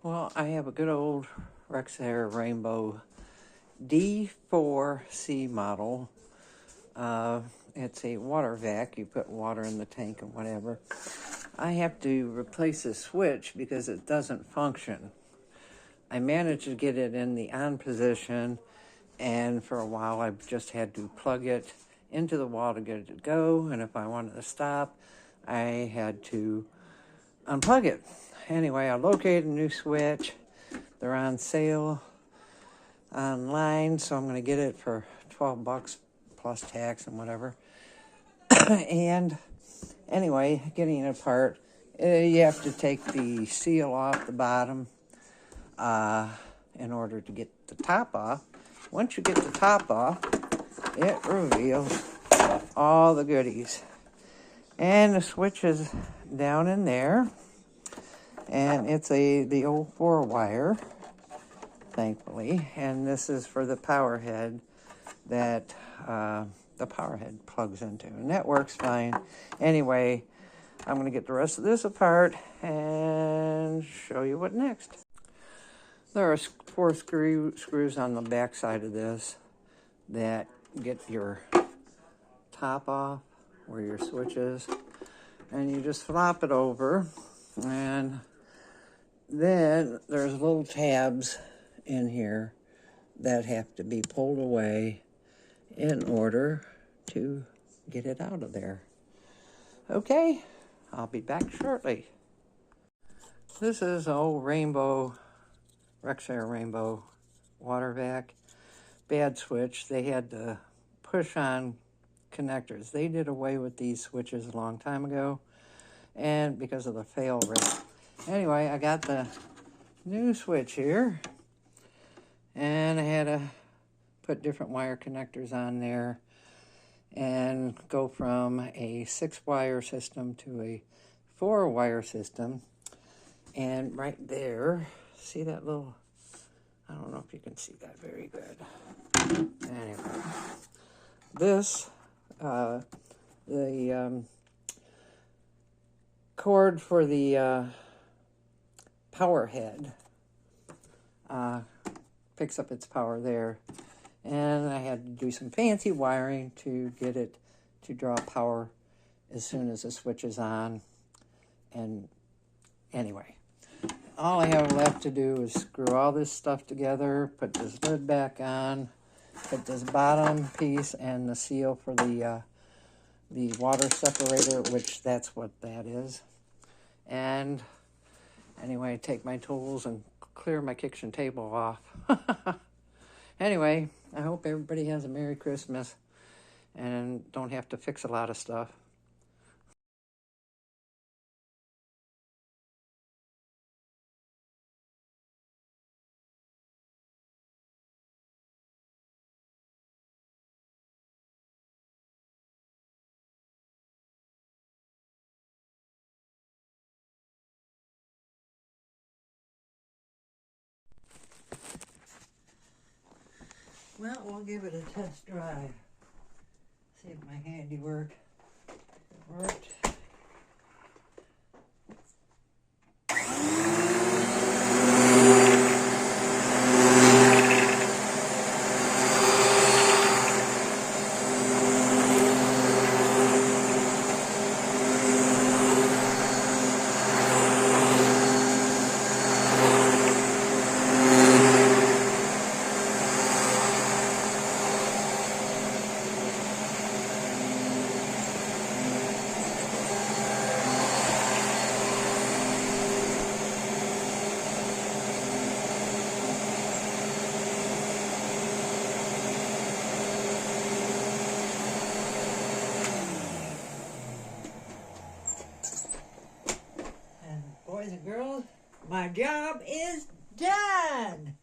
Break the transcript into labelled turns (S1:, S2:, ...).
S1: Well, I have a good old Rexair Rainbow D4C model. It's a water vac. You put water in the tank and whatever. I have to replace the switch because it doesn't function. I managed to get it in the on position, and for a while I just had to plug it into the wall to get it to go, and if I wanted to stop, I had to unplug it. Anyway, I located a new switch. They're on sale online, so I'm going to get it for 12 bucks plus tax and whatever. And anyway, getting it apart, you have to take the seal off the bottom in order to get the top off. Once you get the top off, it reveals all the goodies. And the switch is down in there. And it's the old 4-wire, thankfully. And this is for the power head that the power head plugs into. And that works fine. Anyway, I'm going to get the rest of this apart and show you what next. There are 4 screws on the back side of this that get your top off where your switch is. And you just flop it over, and then there's little tabs in here that have to be pulled away in order to get it out of there. Okay, I'll be back shortly. This is an old Rexair Rainbow water vac. Bad switch. They had to push on connectors. They did away with these switches a long time ago, and because of the fail rate. Anyway, I got the new switch here, and I had to put different wire connectors on there and go from a 6-wire system to a 4-wire system. And right there, see that little, I don't know if you can see that very good. Anyway, this, the cord for the power head picks up its power there, and I had to do some fancy wiring to get it to draw power as soon as the switch is on. And anyway, all I have left to do is screw all this stuff together, put this lid back on, put this bottom piece and the seal for the water separator, which that's what that is. And anyway, take my tools and clear my kitchen table off. Anyway, I hope everybody has a Merry Christmas and don't have to fix a lot of stuff. Well, we'll give it a test drive. See if my handiwork worked. Boys and girls, my job is done.